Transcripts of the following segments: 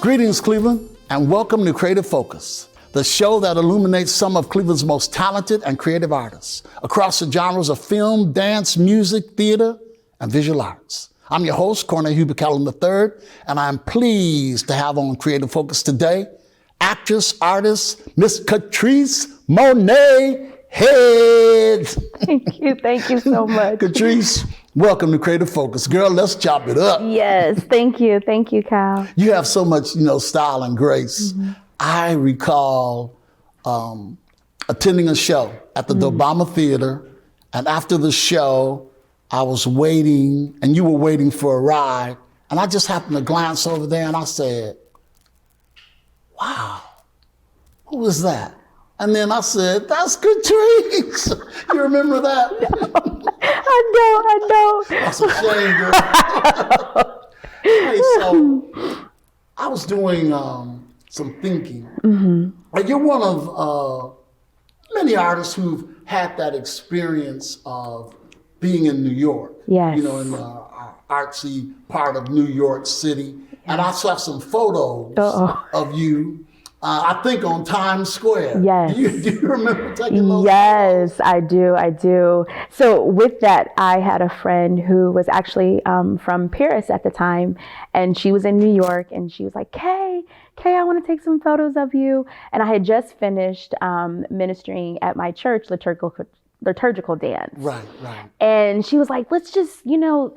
Greetings, Cleveland, and welcome to Creative Focus, the show that illuminates some of Cleveland's most talented and creative artists across the genres of film, dance, music, theater, and visual arts. I'm your host, Cornell Calhoun III, and I'm pleased to have on Creative Focus today actress, artist, Miss Katrice Monee Headd. Thank you so much. Katrice, welcome to Creative Focus. Girl, let's chop it up. Yes, thank you, Cal. You have so much, style and grace. Mm-hmm. I recall attending a show at the Dobama Theater, and after the show, I was waiting, and you were waiting for a ride, and I just happened to glance over there, and I said, wow, who was that? And then I said, that's Katrice. You remember that? No, I don't. That's a shame, girl. Hey, so I was doing some thinking. Mm-hmm. You're one of many artists who've had that experience of being in New York. Yes. In the artsy part of New York City. Yes. And I saw some photos of you. I think on Times Square. Yes. Do you remember taking those? Yes, I do. So with that, I had a friend who was actually from Paris at the time, and she was in New York, and she was like, Kay, I want to take some photos of you. And I had just finished ministering at my church, liturgical dance. Right. And she was like, let's just,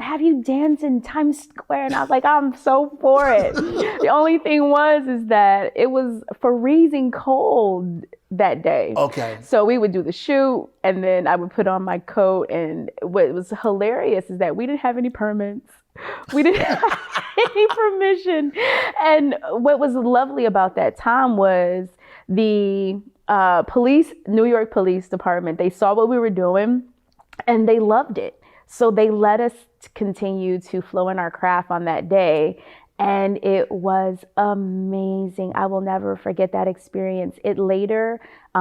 have you dance in Times Square. And I was like, I'm so for it. The only thing is that it was freezing cold that day. Okay. So we would do the shoot, and then I would put on my coat. And what was hilarious is that we didn't have any permits. We didn't have any permission. And what was lovely about that time was the New York Police Department, they saw what we were doing and they loved it. So they let us continue to flow in our craft on that day. And it was amazing. I will never forget that experience. It later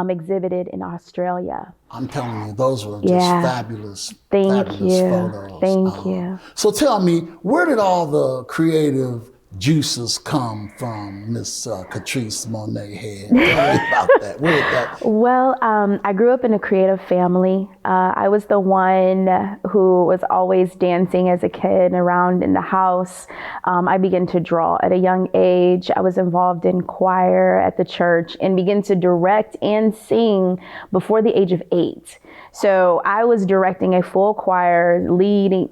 exhibited in Australia. I'm telling you, those were just fabulous Thank you. Photos. Thank you. So tell me, where did all the creative juices come from, Miss Katrice Monee Headd? Tell me about that. Where did that? Well, I grew up in a creative family. I was the one who was always dancing as a kid around in the house. I began to draw at a young age. I was involved in choir at the church and began to direct and sing before the age of 8. So I was directing a full choir, leading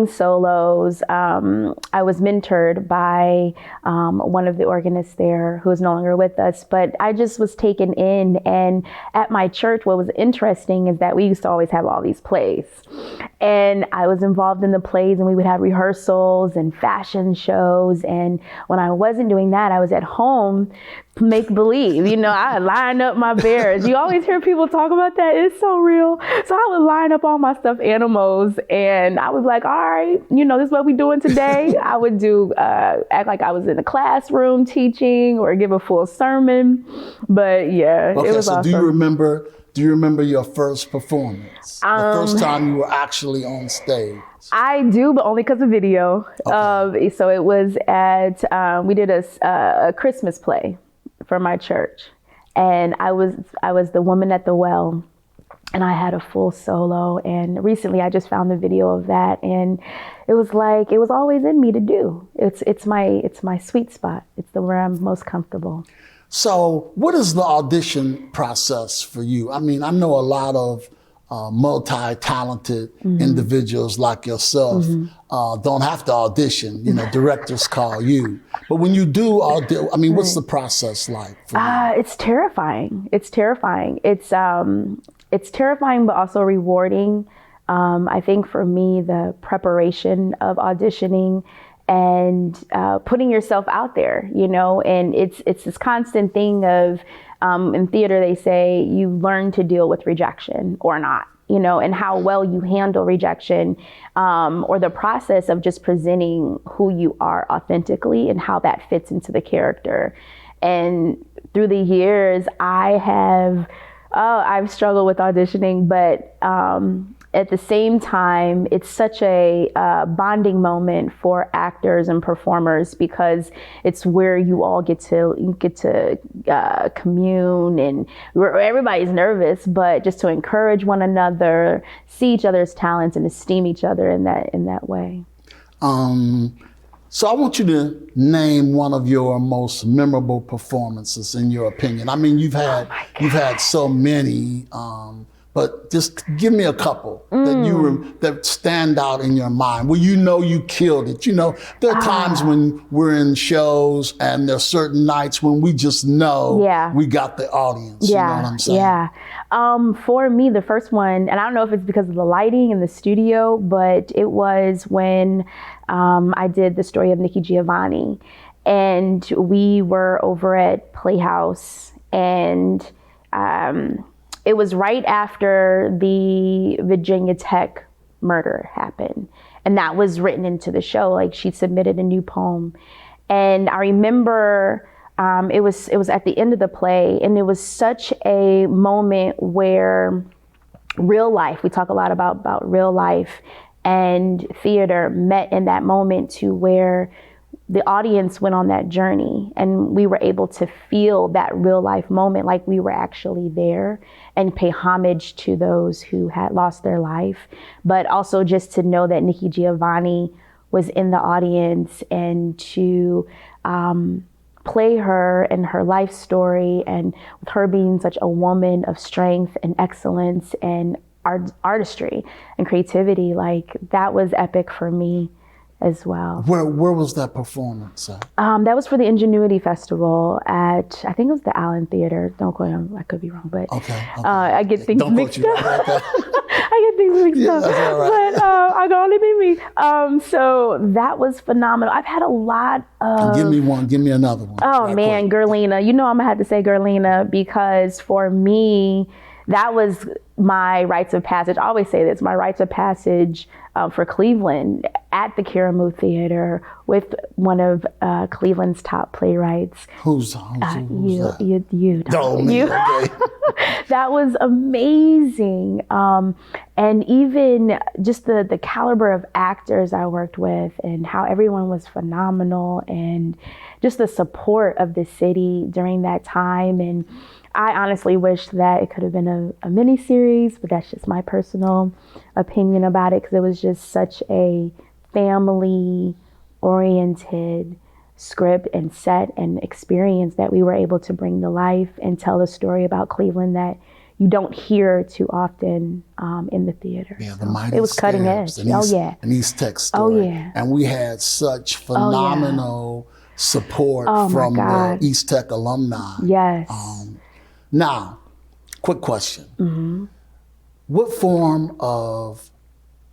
solos. I was mentored by one of the organists there who is no longer with us, but I just was taken in. And at my church, what was interesting is that we used to always have all these plays. And I was involved in the plays, and we would have rehearsals and fashion shows. And when I wasn't doing that, I was at home, make believe, I line up my bears. You always hear people talk about that. It's so real. So I would line up all my stuffed animals, and I was like, all right, this is what we're doing today. I would do, act like I was in a classroom teaching or give a full sermon. But yeah, okay, it was so awesome. Do you remember your first performance? The first time you were actually on stage? I do, but only because of video. Okay. So it was at, we did a Christmas play for my church, and I was the woman at the well, and I had a full solo. And recently I just found the video of that, and it was like, it was always in me to do. It's my sweet spot. It's where I'm most comfortable. So what is the audition process for you? I mean, I know a lot of multi-talented individuals like yourself don't have to audition. Directors call you. But when you do audition, I mean, what's the process like for you? It's terrifying. It's terrifying, but also rewarding. I think for me, the preparation of auditioning and putting yourself out there, and it's this constant thing of, in theater, they say you learn to deal with rejection or not, and how well you handle rejection, or the process of just presenting who you are authentically and how that fits into the character. And through the years, I've struggled with auditioning, but at the same time, it's such a bonding moment for actors and performers, because it's where you all get to commune, and everybody's nervous, but just to encourage one another, see each other's talents, and esteem each other in that way. So I want you to name one of your most memorable performances, in your opinion. I mean, you've had so many, but just give me a couple that stand out in your mind, where you know you killed it. You know, there are times when we're in shows, and there's certain nights when we just know we got the audience. You know what I'm saying? Yeah. For me, the first one, and I don't know if it's because of the lighting in the studio, but it was when I did the story of Nikki Giovanni, and we were over at Playhouse, and it was right after the Virginia Tech murder happened, and that was written into the show. Like, she submitted a new poem, and I remember it was at the end of the play, and it was such a moment where real life, we talk a lot about real life, and theater met in that moment, to where the audience went on that journey, and we were able to feel that real life moment, like we were actually there, and pay homage to those who had lost their life, but also just to know that Nikki Giovanni was in the audience, and to play her and her life story, and with her being such a woman of strength and excellence and artistry and creativity, like, that was epic for me as well. Where was that performance at? That was for the Ingenuity Festival at, I think it was the Allen Theater. Don't quote me, I could be wrong, but okay. I get things mixed up. I get things mixed up. That's all right. But I can only be me. So that was phenomenal. I've had a lot of... Give me one. Give me another one. Oh, man, quick. Gerlina. You know I'm going to have to say Gerlina, because for me, that was my rites of passage. I always say this, my rites of passage for Cleveland, at the Karamu Theater, with one of Cleveland's top playwrights. Who's that? You. Okay. That was amazing. And even just the caliber of actors I worked with, and how everyone was phenomenal, and just the support of the city during that time. And I honestly wish that it could have been a mini series, but that's just my personal opinion about it, because it was just such a family oriented script and set and experience that we were able to bring to life and tell a story about Cleveland that you don't hear too often in the theater. Yeah, the Mighty It was cutting edge. An East Tech story. Oh, yeah. And we had such phenomenal support from the East Tech alumni. Yes. Now, quick question. Mm-hmm. What form of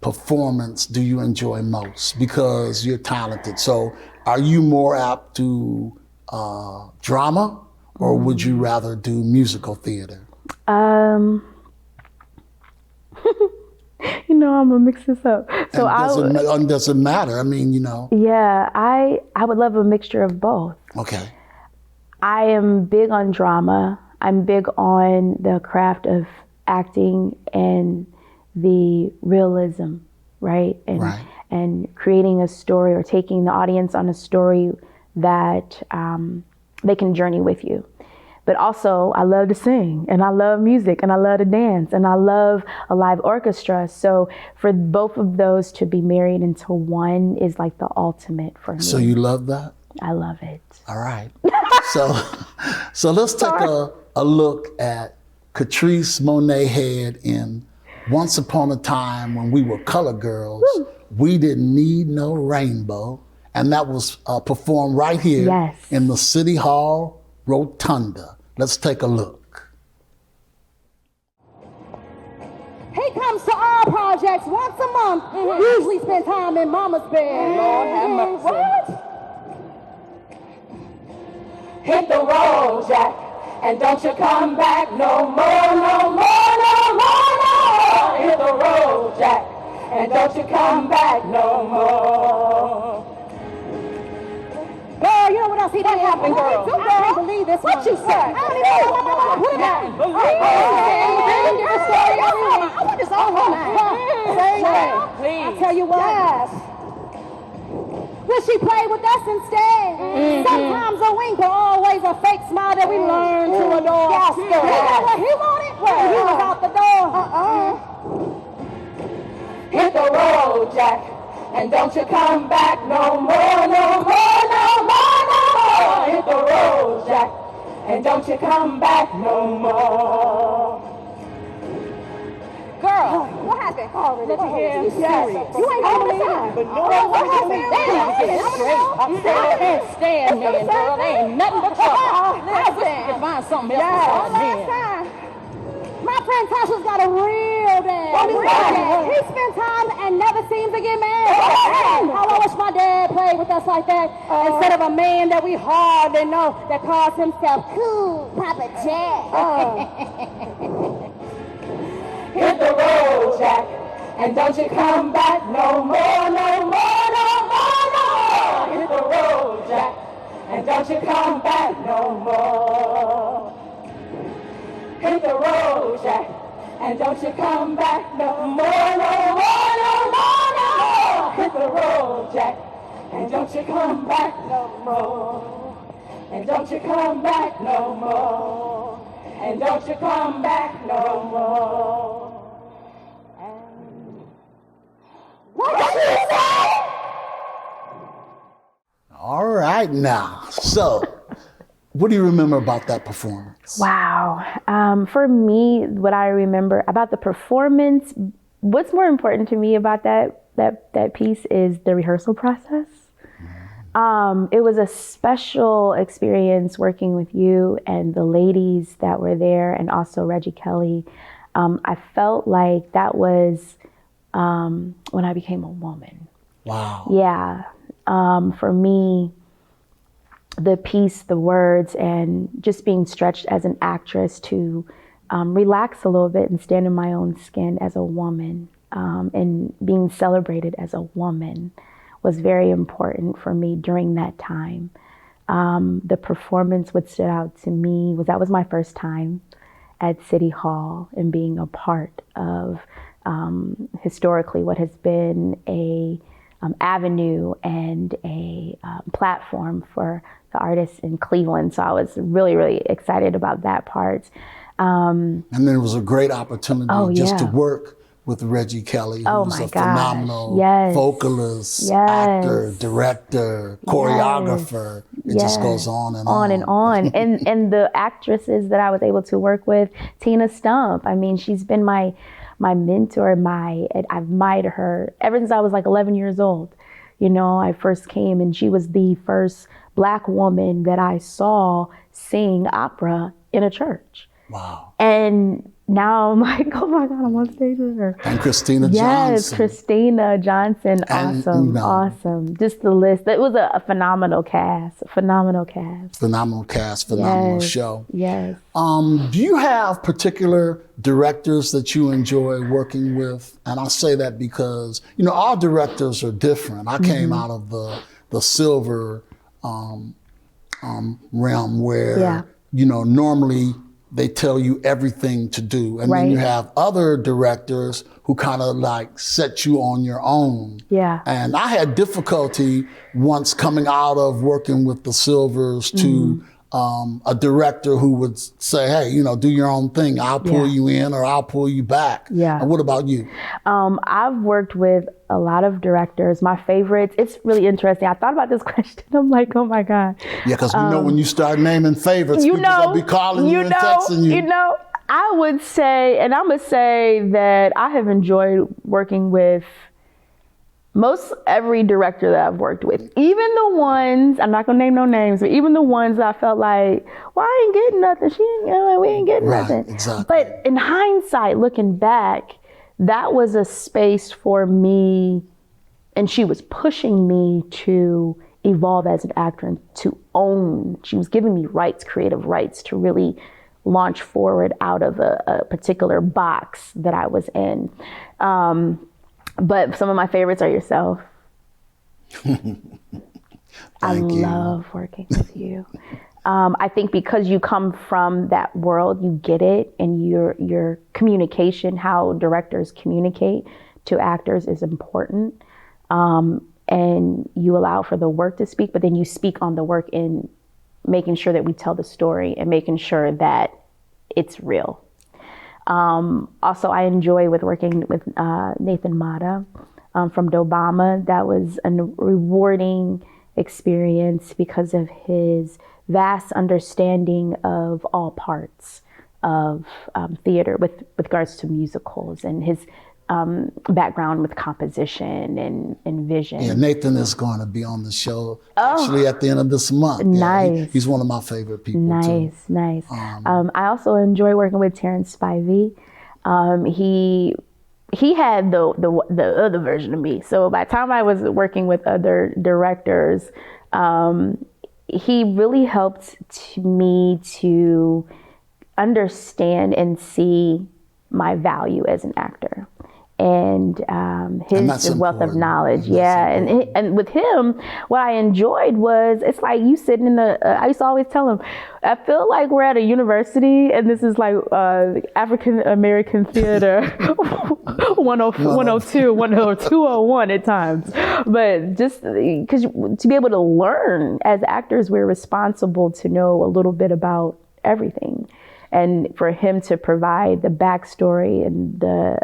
performance do you enjoy most? Because you're talented. So are you more apt to drama, or would you rather do musical theater? You know, I'm gonna mix this up. So doesn't matter. I mean, you know. Yeah, I would love a mixture of both. Okay. I am big on drama. I'm big on the craft of acting and the realism, right? And creating a story, or taking the audience on a story that they can journey with you. But also, I love to sing, and I love music, and I love to dance, and I love a live orchestra. So for both of those to be married into one is like the ultimate for me. So you love that? I love it. All right. So let's take a look at Katrice Monee Headd in Once Upon a Time When We Were Color Girls. Woo. We Didn't Need No Rainbow. And that was performed right here in the City Hall Rotunda. Let's take a look. He comes to our projects once a month. Mm-hmm. Usually spend time in mama's bed. Lord have mercy. What? Hit the road, Jack, and don't you come back no more, no more, no more, no more. Hit the road, Jack, and don't you come back no more. Girl, you know what else he did? What happened, girl? I can't believe this. What you said? I don't even know. What did I want this all her now. Please. I tell you what. Yes. Will she play with us instead? Sometimes a wink, but always a fake smile that we learn to adore. Yes, girl. You know what he wanted? Well, he was out the door. Hit the road, Jack, and don't you come back no more, no more, no more, no more. Hit the road, Jack, and don't you come back no more. Girl, what happened? Let you hear. Yes. You ain't on the side. But no, what happened? I can't stand men, girl. They ain't nothing but trouble. Listen. You find something else to men. My friend Tasha's got a real dad. He spends time and never seems to get mad. How I wish my dad played with us like that instead of a man that we hardly know that calls himself Cool Papa Jack. Hit the road, Jack, and don't you come back no more, no more, no more, no more. Hit the road, Jack, and don't you come back no more. Hit the road, Jack, and don't you come back no more, no more, no more, no more. Hit the road, Jack, and don't you come back no more. And don't you come back no more. And don't you come back no more. What did you say? All right now. So, what do you remember about that performance? Wow. For me, what I remember about the performance, what's more important to me about that piece is the rehearsal process. It was a special experience working with you and the ladies that were there, and also Reggie Kelly. I felt like that was when I became a woman. Wow. Yeah. For me, the piece, the words, and just being stretched as an actress to relax a little bit and stand in my own skin as a woman, and being celebrated as a woman was very important for me during that time. The performance, what stood out to me was that was my first time at City Hall and being a part of historically what has been a avenue and a platform for the artists in Cleveland. So I was really, really excited about that part. And then it was a great opportunity just to work with Reggie Kelly, who's a phenomenal vocalist, actor, director, choreographer. It just goes on and on. And on. And the actresses that I was able to work with, Tina Stump, I mean, she's been my mentor, I've admired her ever since I was like 11 years old. You know, I first came and she was the first Black woman that I saw sing opera in a church. Wow. And now I'm like, oh my God, I'm on stage with her. And Christina Johnson. Yes, Christina Johnson. Awesome. Just the list. It was a phenomenal cast. Phenomenal show. Yes. Do you have particular directors that you enjoy working with? And I say that because, you know, our directors are different. I came out of the silver realm where, you know, normally they tell you everything to do. And then you have other directors who kind of like set you on your own. Yeah. And I had difficulty once coming out of working with the Silvers to a director who would say, hey, you know, do your own thing. I'll pull you in or I'll pull you back. Yeah. And what about you? I've worked with a lot of directors. My favorites, it's really interesting. I thought about this question. I'm like, oh my God. Yeah, because you know when you start naming favorites, people will be calling you and texting you. You know, I would say, and I'm going to say that I have enjoyed working with most every director that I've worked with, even the ones, I'm not gonna name no names, but even the ones that I felt like, well, I ain't getting nothing. We ain't getting nothing. Exactly. But in hindsight, looking back, that was a space for me, and she was pushing me to evolve as an actor and to own. She was giving me rights, creative rights, to really launch forward out of a particular box that I was in. But some of my favorites are yourself. Thank you. I love working with you. I think because you come from that world, you get it, and your communication, how directors communicate to actors is important. And you allow for the work to speak, but then you speak on the work in making sure that we tell the story and making sure that it's real. Also, I enjoy working with Nathan Mata from Dobama. That was a rewarding experience because of his vast understanding of all parts of theater with regards to musicals, and his background with composition and vision. Yeah, Nathan is going to be on the show actually at the end of this month. Nice. Yeah, he's one of my favorite people too. Nice. I also enjoy working with Terrence Spivey. He had the other version of me. So by the time I was working with other directors, he really helped me to understand and see my value as an actor. And his wealth of knowledge, and with him, what I enjoyed was it's like you sitting in I used to always tell him, I feel like we're at a university, and this is like African American theater 102, 201 at times. But just because to be able to learn as actors, we're responsible to know a little bit about everything. And for him to provide the backstory and the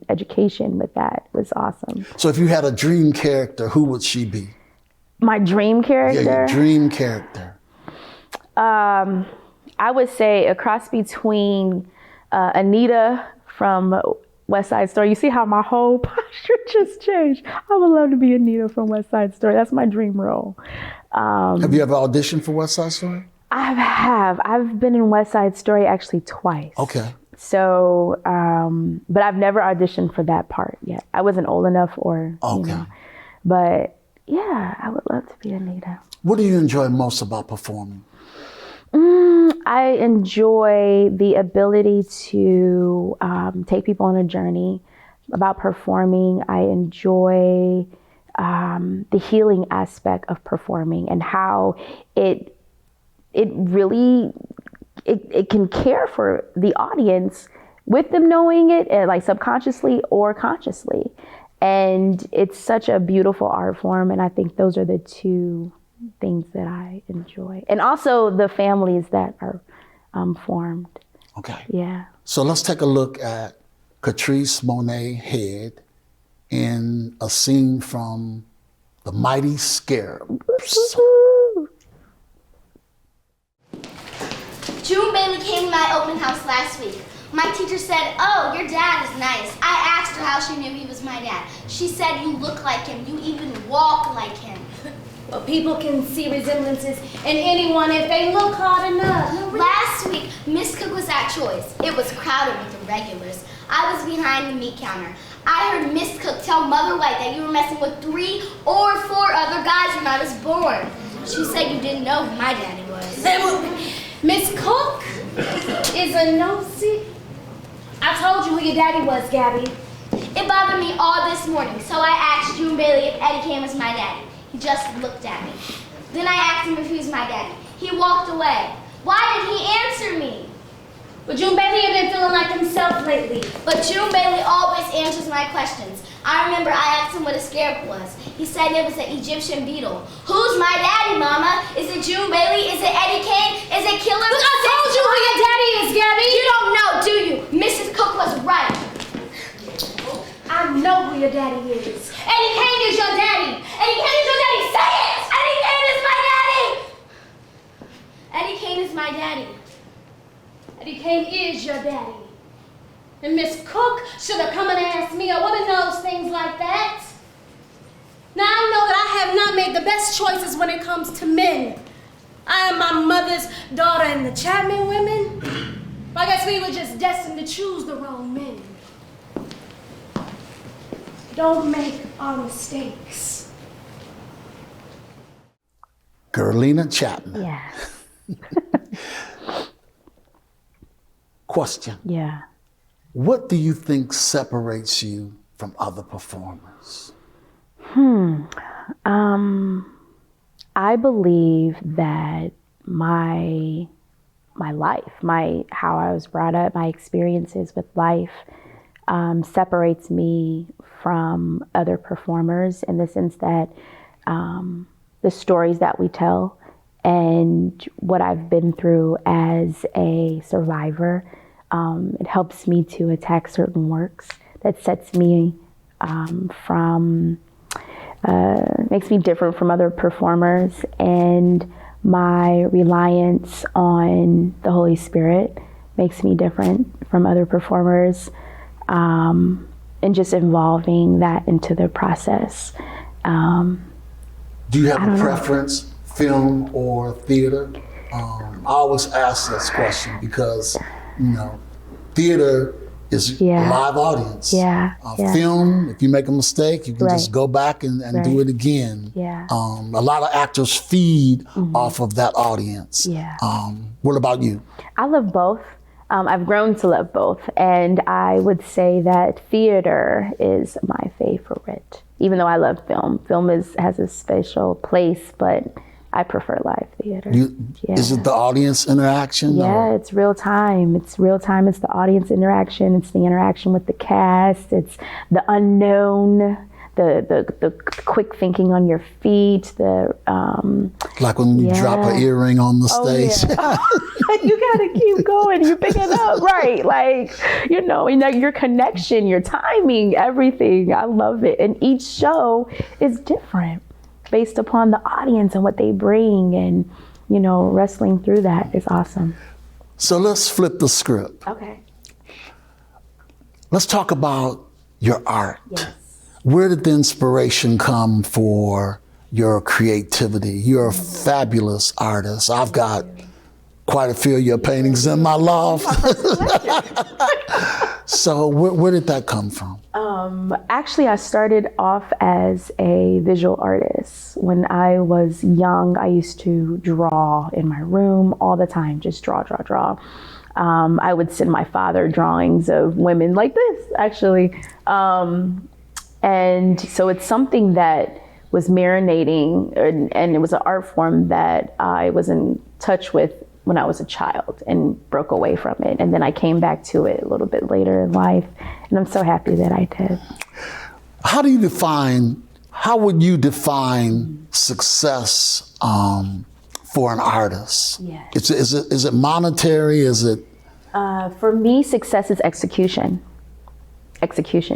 education with that was awesome. So if you had a dream character, who would she be? My dream character? Yeah, your dream character. I would say a cross between Anita from West Side Story. You see how my whole posture just changed? I would love to be Anita from West Side Story. That's my dream role. Have you ever auditioned for West Side Story? I have. I've been in West Side Story actually twice. Okay. So, but I've never auditioned for that part yet. I wasn't old enough or, but yeah, I would love to be Anita. What do you enjoy most about performing? I enjoy the ability to take people on a journey about performing. I enjoy the healing aspect of performing and how it really can care for the audience with them knowing it, like subconsciously or consciously. And it's such a beautiful art form, and I think those are the two things that I enjoy. And also the families that are formed. Okay. Yeah. So let's take a look at Katrice Monee Headd in a scene from The Mighty Scarabs. June Bailey came to my open house last week. My teacher said, "Oh, your dad is nice." I asked her how she knew he was my dad. She said, "You look like him. You even walk like him." Well, people can see resemblances in anyone if they look hard enough. Last week, Miss Cook was at Choice. It was crowded with the regulars. I was behind the meat counter. I heard Miss Cook tell Mother White that you were messing with 3 or 4 other guys when I was born. She said you didn't know who my daddy was. Miss Cook is a nosy. I told you who your daddy was, Gabby. It bothered me all this morning, so I asked June Bailey if Eddie Kane was my daddy. He just looked at me. Then I asked him if he was my daddy. He walked away. Why did he answer me? But June Bailey had been feeling like himself lately. But June Bailey always answers my questions. I remember I asked him what a scarab was. He said it was an Egyptian beetle. Who's my daddy, Mama? Is it June Bailey? Is it Eddie Kane? Is it Killer? Look, I told you who your daddy is, Gabby! You don't know, do you? Mrs. Cook was right. I know who your daddy is. Eddie Kane is your daddy. Eddie Kane is your daddy. Say it! Eddie Kane is my daddy! Eddie Kane is my daddy. Eddie Kane is your daddy. And Miss Cook should have come and asked me. I wouldn't know things like that. Now I know that I have not made the best choices when it comes to men. I am my mother's daughter and the Chapman women. But I guess we were just destined to choose the wrong men. Don't make our mistakes. Gerlina Chapman. Yeah. Question. Yeah. What do you think separates you from other performers? I I believe that my life, how I was brought up, my experiences with life separates me from other performers in the sense that the stories that we tell and what I've been through as a survivor, it helps me to attack certain works that sets me makes me different from other performers, and my reliance on the Holy Spirit makes me different from other performers, and just involving that into the process. Do you have a preference, film or theater? I always ask this question because, theater is a live audience. Film, if you make a mistake, you can just go back and do it again. A lot of actors feed off of that audience. What about you? I love both. I've grown to love both, and I would say that theater is my favorite. Even though I love film, has a special place, but I prefer live theater. Is it the audience interaction? Yeah, it's real time. It's the audience interaction. It's the interaction with the cast. It's the unknown, the quick thinking on your feet. Like when you drop an earring on the stage. You gotta keep going. You pick it up, right? Like, your connection, your timing, everything. I love it. And each show is different based upon the audience and what they bring, and wrestling through that is awesome. So let's flip the script. Okay. Let's talk about your art. Yes. Where did the inspiration come for your creativity? You're a fabulous artist. I've got quite a few of your paintings in my loft. So where did that come from? Actually, I started off as a visual artist. When I was young, I used to draw in my room all the time, just draw. I would send my father drawings of women like this, actually. And so it's something that was marinating, and it was an art form that I was in touch with when I was a child and broke away from it. And then I came back to it a little bit later in life, and I'm so happy that I did. How would you define success for an artist? Yes. Is it monetary? Is it? For me, success is execution.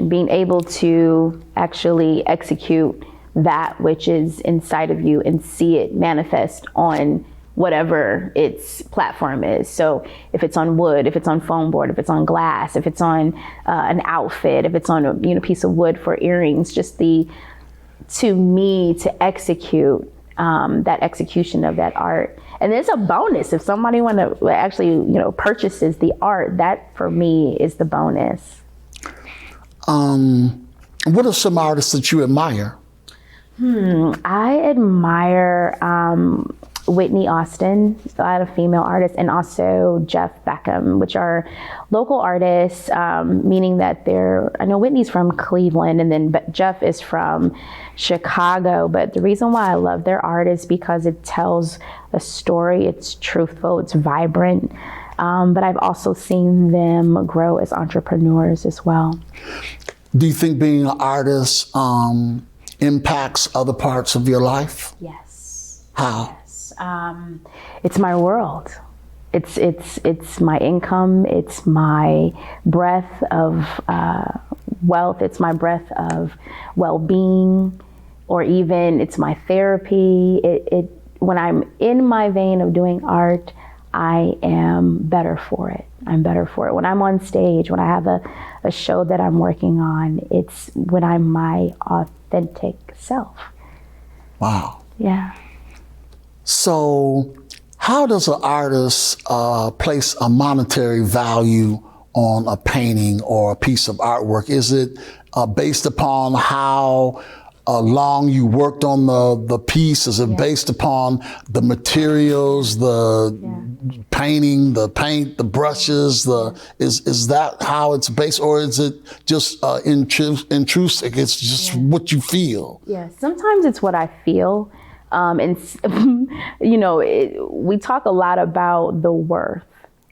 Being able to actually execute that which is inside of you and see it manifest on whatever its platform is. So if it's on wood, if it's on foam board, if it's on glass, if it's on an outfit, if it's on a piece of wood for earrings, just to execute that execution of that art. And there's a bonus if somebody purchases the art. That for me is the bonus. What are some artists that you admire? I admire Whitney Austin, a lot of female artists, and also Jeff Beckham, which are local artists, meaning that I know Whitney's from Cleveland, and then Jeff is from Chicago. But the reason why I love their art is because it tells a story. It's truthful, it's vibrant. But I've also seen them grow as entrepreneurs as well. Do you think being an artist impacts other parts of your life? Yes. How? Yes. It's my world. It's my income. It's my breath of wealth. It's my breath of well-being, or even it's my therapy. When I'm in my vein of doing art, I am better for it. When I'm on stage, when I have a show that I'm working on, it's when I'm my authentic self. Wow. Yeah. So how does an artist place a monetary value on a painting or a piece of artwork? Is it based upon how long you worked on the piece? Is it based upon the materials, the painting, the paint, the brushes? Is that how it's based, or is it just intrusive? It's just what you feel. Yeah, sometimes it's what I feel. We talk a lot about the worth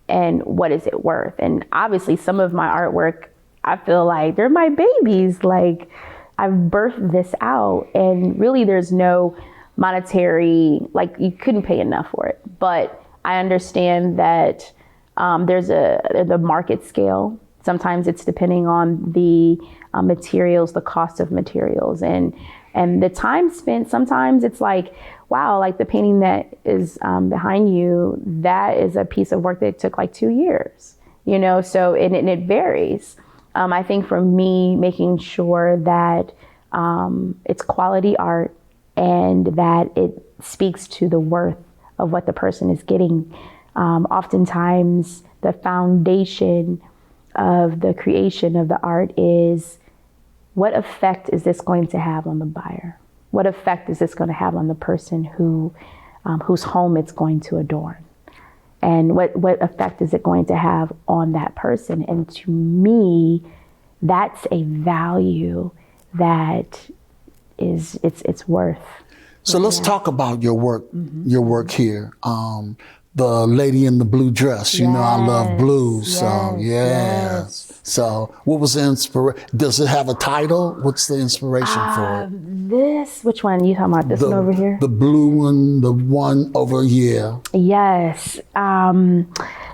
and what is it worth. And obviously some of my artwork, I feel like they're my babies. Like I've birthed this out, and really there's no monetary, like you couldn't pay enough for it. But I understand that there's the market scale. Sometimes it's depending on the materials, the cost of materials, and the time spent. Sometimes it's like, wow, like the painting that is behind you, that is a piece of work that took like 2 years, so it varies. I think for me, making sure that it's quality art and that it speaks to the worth of what the person is getting. Oftentimes the foundation of the creation of the art is, what effect is this going to have on the buyer? What effect is this going to have on the person whose home it's going to adorn? And what effect is it going to have on that person? And to me, that's a value that is it's worth. So let's talk about your work. Your work here. The lady in the blue dress. I love blue. So Yes. So what was the inspiration? Does it have a title? What's the inspiration for it? Which one? You talking about this one over here? The blue one, the one over here. Yes.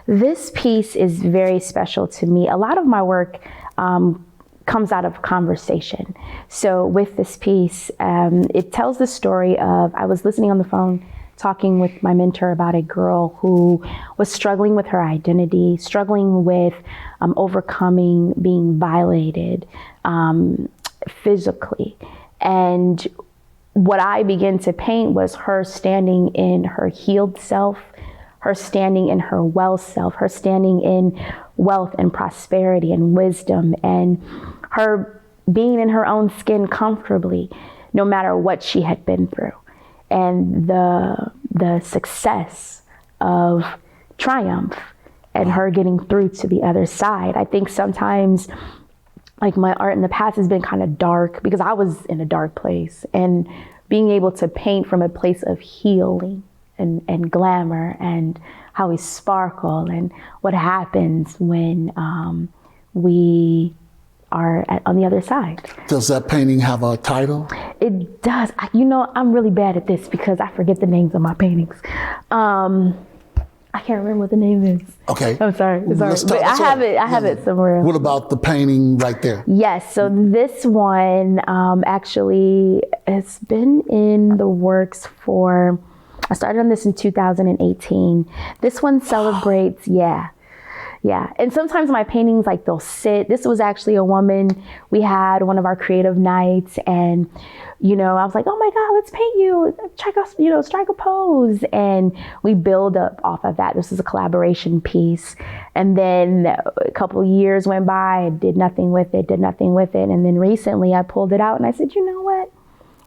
This piece is very special to me. A lot of my work comes out of conversation. So with this piece, it tells the story of, I was listening on the phone talking with my mentor about a girl who was struggling with her identity, struggling with overcoming being violated physically. And what I began to paint was her standing in her healed self, her standing in her well self, her standing in wealth and prosperity and wisdom, and her being in her own skin comfortably, no matter what she had been through. And the success of triumph and her getting through to the other side. I think sometimes, like, my art in the past has been kind of dark because I was in a dark place, and being able to paint from a place of healing and glamour and how we sparkle and what happens when we are on the other side. Does that painting have a title? It does. I'm really bad at this because I forget the names of my paintings. I can't remember what the name is. Okay. I'm sorry. But I have it somewhere. What about the painting right there? Yes. So this one actually has been in the works for, I started on this in 2018. This one celebrates, Yeah. And sometimes my paintings, like, they'll sit. This was actually a woman. We had one of our creative nights, and, I was like, oh my God, let's paint you. Strike a pose. And we build up off of that. This is a collaboration piece. And then a couple of years went by, I did nothing with it. And then recently I pulled it out and I said, you know what?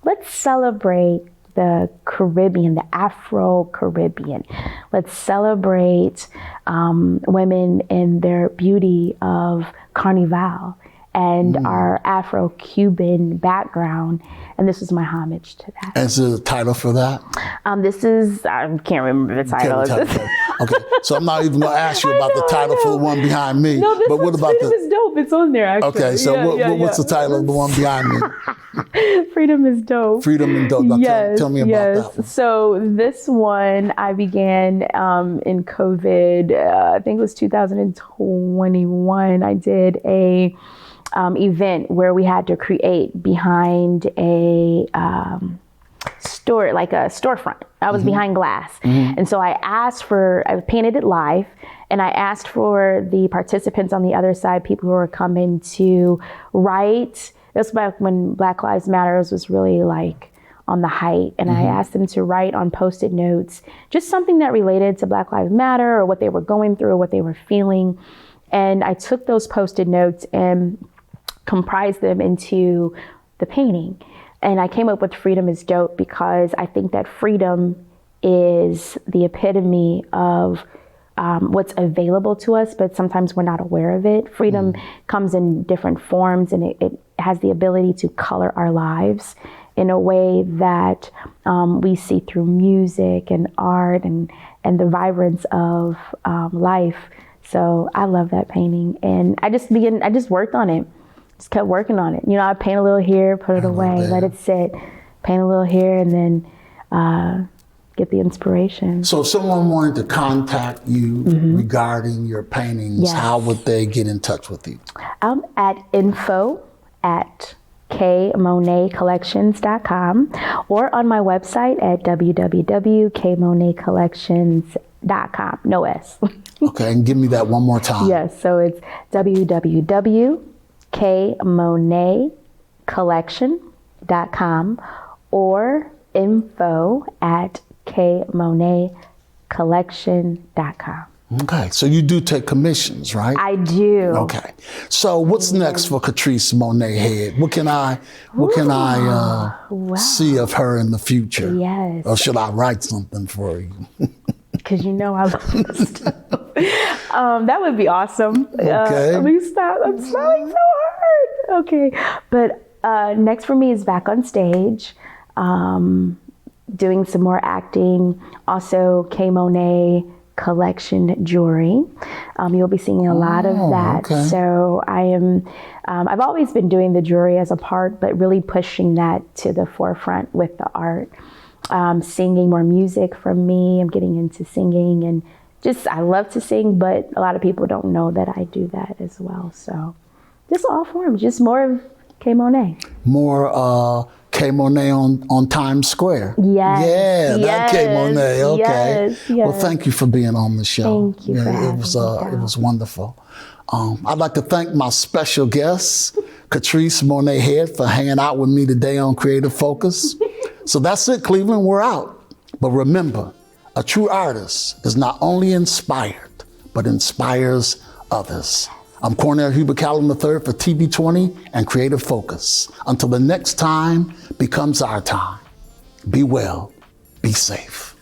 Let's celebrate the Caribbean, the Afro-Caribbean. Let's celebrate women in their beauty of Carnival and our Afro-Cuban background. And this is my homage to that. And is there a title for that? This is, I can't remember the title. Okay, so I'm not even going to ask you about the title for the one behind me. No, this but what about Freedom is Dope. It's on there, actually. Okay, so what's the title of the one behind me? Freedom is Dope. Freedom and Dope. Now tell me about that one. So this one I began in COVID. I think it was 2021. I did a event where we had to create behind a store, like a storefront. I was behind glass. And so I painted it live, and I asked for the participants on the other side, people who were coming, to write. This was back when Black Lives Matter was really like on the height. And I asked them to write on Post-it notes, just something that related to Black Lives Matter or what they were going through or what they were feeling. And I took those Post-it notes and comprised them into the painting. And I came up with Freedom is Dope because I think that freedom is the epitome of what's available to us, but sometimes we're not aware of it. Freedom comes in different forms, and it has the ability to color our lives in a way that we see through music and art and the vibrance of life. So I love that painting, and I just worked on it. Just kept working on it. You know, I paint a little here, put it away, let it sit, paint a little here, and then get the inspiration. So if someone wanted to contact you regarding your paintings, how would they get in touch with you? At info@KMoneeCollections.com or on my website at www.KMoneeCollections.com. No S. Okay, and give me that one more time. Yes, so it's www.KMoneeCollection.com or info@KMoneeCollection.com. Okay, so you do take commissions, right? I do. Okay, so what's next for Katrice Monee Headd? What can I see of her in the future? Yes. Or should I write something for you? Because you know I love this stuff. That would be awesome. Okay. Let me stop. I'm smiling so hard. Okay, but next for me is back on stage, doing some more acting. Also, KMonee collection jewelry. You'll be seeing a lot of that. Okay. So I am, I've always been doing the jewelry as a part, but really pushing that to the forefront with the art. Singing more music from me. I'm getting into singing, and just, I love to sing, but a lot of people don't know that I do that as well. So just all forms, just more of KMonee. More KMonee on Times Square. Yes. Yeah, that Yes. KMonee. Okay. Yes, yes. Well, thank you for being on the show. Thank you for having me it was wonderful. I'd like to thank my special guest, Katrice Monee Headd, for hanging out with me today on Creative Focus. So that's it, Cleveland. We're out. But remember, a true artist is not only inspired, but inspires others. I'm Cornell Hubert Calhoun III for TV20 and Creative Focus. Until the next time becomes our time, be well, be safe.